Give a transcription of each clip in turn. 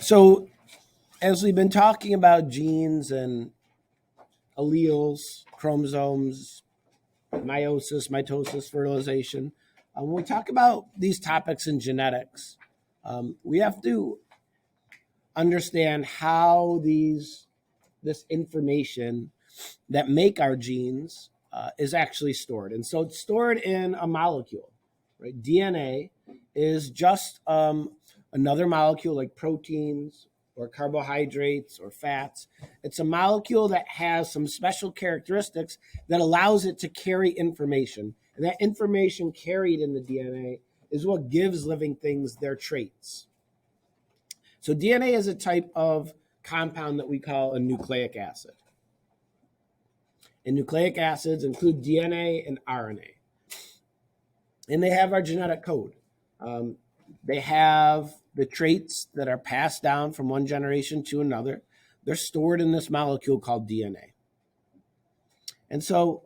So, as we've been talking about genes and alleles, chromosomes, meiosis, mitosis, fertilization, when we talk about these topics in genetics, we have to understand how this information that make our genes is actually stored. And so it's stored in a molecule, right? DNA is just another molecule like proteins or carbohydrates or fats. It's a molecule that has some special characteristics that allows it to carry information. And that information carried in the DNA is what gives living things their traits. So DNA is a type of compound that we call a nucleic acid. And nucleic acids include DNA and RNA. And they have our genetic code. They have the traits that are passed down from one generation to another. They're stored in this molecule called DNA. And so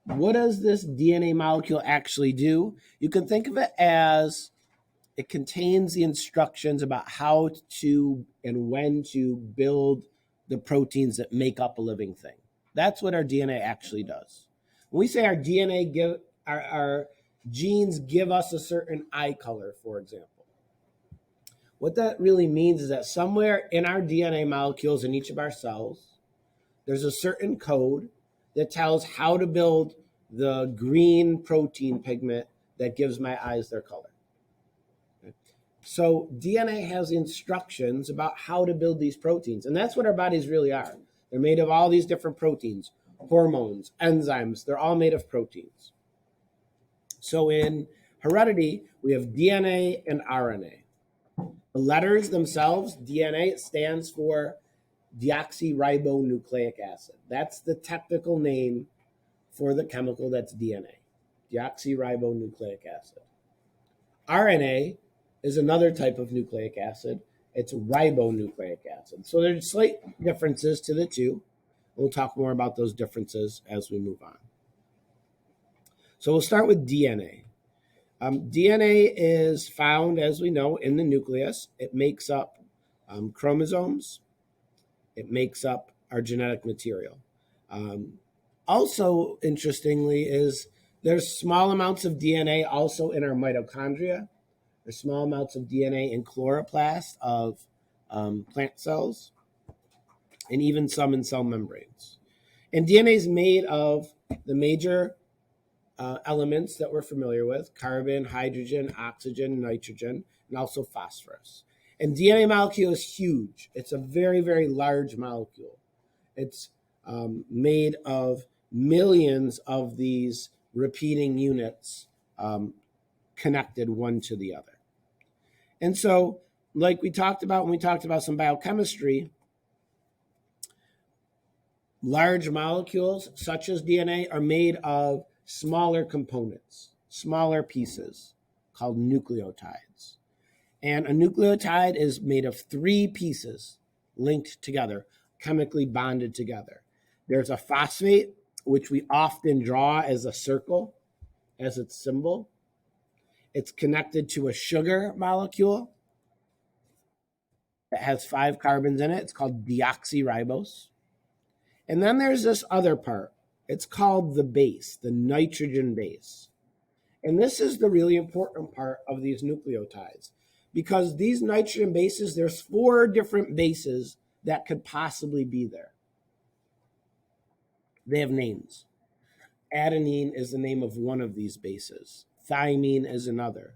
what does this DNA molecule actually do? You can think of it as it contains the instructions about how to and when to build the proteins that make up a living thing. That's what our DNA actually does. When we say our DNA our genes give us a certain eye color, for example, what that really means is that somewhere in our DNA molecules in each of our cells, there's a certain code that tells how to build the green protein pigment that gives my eyes their color. So DNA has instructions about how to build these proteins. And that's what our bodies really are. They're made of all these different proteins, hormones, enzymes. They're all made of proteins. So in heredity, we have DNA and RNA. The letters themselves, DNA, it stands for deoxyribonucleic acid. That's the technical name for the chemical that's DNA, deoxyribonucleic acid. RNA is another type of nucleic acid. It's ribonucleic acid. So there's slight differences to the two. We'll talk more about those differences as we move on. So we'll start with DNA. DNA is found, as we know, in the nucleus. It makes up chromosomes. It makes up our genetic material. Also, interestingly, is there's small amounts of DNA also in our mitochondria. There's small amounts of DNA in chloroplast of plant cells, and even some in cell membranes. And DNA is made of the major elements that we're familiar with: carbon, hydrogen, oxygen, nitrogen, and also phosphorus. And DNA molecule is huge. It's a very, very large molecule. It's made of millions of these repeating units connected one to the other. And so, like we talked about when we talked about some biochemistry, large molecules such as DNA are made of smaller components, smaller pieces called nucleotides. And a nucleotide is made of 3 pieces linked together, chemically bonded together. There's a phosphate, which we often draw as a circle, as its symbol. It's connected to a sugar molecule that has 5 carbons in it. It's called deoxyribose. And then there's this other part. It's called the base, the nitrogen base. And this is the really important part of these nucleotides, because these nitrogen bases, there's 4 different bases that could possibly be there. They have names. Adenine is the name of one of these bases. Thymine is another.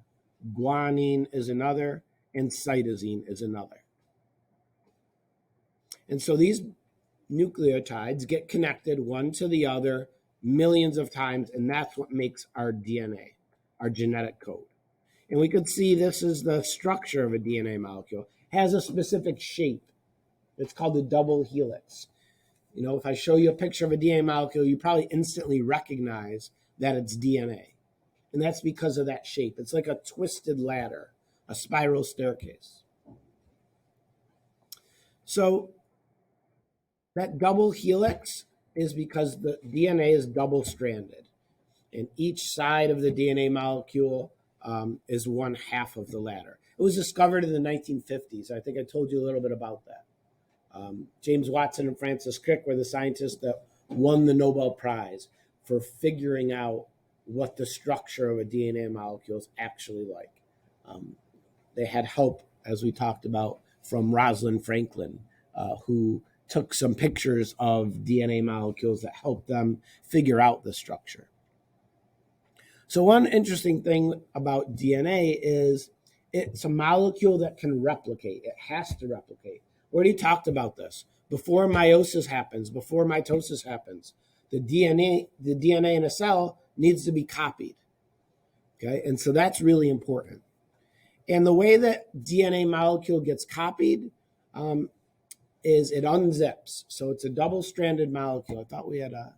Guanine is another. And cytosine is another. And so these nucleotides get connected one to the other millions of times, and that's what makes our DNA, our genetic code. And we could see this is the structure of a DNA molecule. It has a specific shape. It's called the double helix. You know, if I show you a picture of a DNA molecule, you probably instantly recognize that it's DNA. And that's because of that shape. It's like a twisted ladder, a spiral staircase. So that double helix is because the DNA is double-stranded. And each side of the DNA molecule is one half of the ladder. It was discovered in the 1950s. I think I told you a little bit about that. James Watson and Francis Crick were the scientists that won the Nobel Prize for figuring out what the structure of a DNA molecule is actually like. They had help, as we talked about, from Rosalind Franklin, who took some pictures of DNA molecules that helped them figure out the structure. So one interesting thing about DNA is it's a molecule that can replicate. It has to replicate. We already talked about this. Before meiosis happens, before mitosis happens, the DNA in a cell needs to be copied. Okay, and so that's really important. And the way that DNA molecule gets copied is it unzips. So it's a double-stranded molecule. I thought we had a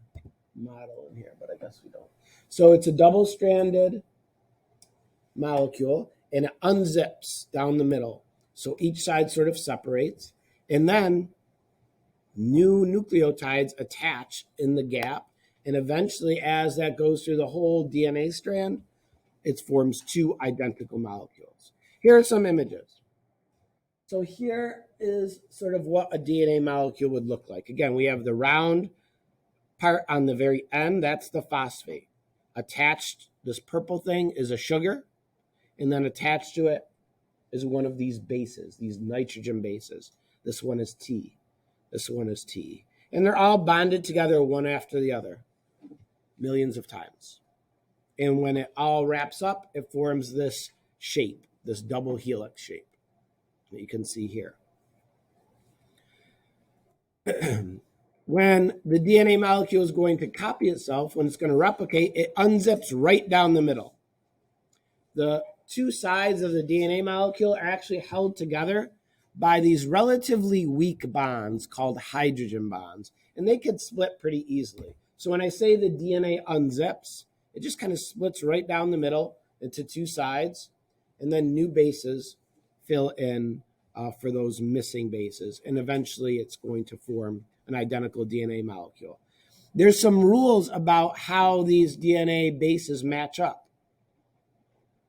model in here, but I guess we don't. So it's a double-stranded molecule, and it unzips down the middle. So each side sort of separates, and then new nucleotides attach in the gap, and eventually, as that goes through the whole DNA strand, it forms two identical molecules. Here are some images. So here is sort of what a DNA molecule would look like. Again, we have the round part on the very end. That's the phosphate. Attached, this purple thing is a sugar, and then attached to it is one of these bases, these nitrogen bases. This one is T. This one is T. And they're all bonded together one after the other, millions of times. And when it all wraps up, it forms this shape, this double helix shape that you can see here. When the DNA molecule is going to copy itself, when it's going to replicate, it unzips right down the middle. The two sides of the DNA molecule are actually held together by these relatively weak bonds called hydrogen bonds, and they could split pretty easily. So when I say the DNA unzips, it just kind of splits right down the middle into two sides, and then new bases fill in for those missing bases, and eventually it's going to form an identical DNA molecule. There's some rules about how these DNA bases match up.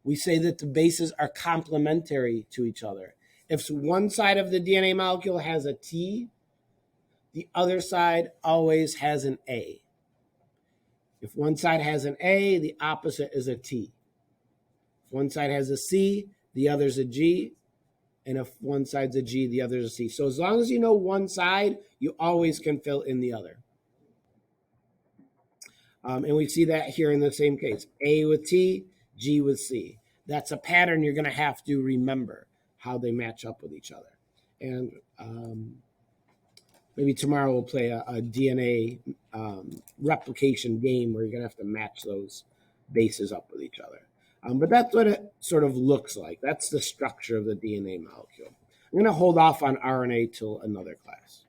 We say that the bases are complementary to each other. If one side of the DNA molecule has a T, the other side always has an A. If one side has an A, the opposite is a T. If one side has a C, the other's a G. And if one side's a G, the other's a C. So as long as you know one side, you always can fill in the other. And we see that here in the same case. A with T, G with C. That's a pattern you're going to have to remember, how they match up with each other. And maybe tomorrow we'll play a DNA replication game where you're going to have to match those bases up with each other. But that's what it sort of looks like. That's the structure of the DNA molecule. I'm going to hold off on RNA till another class.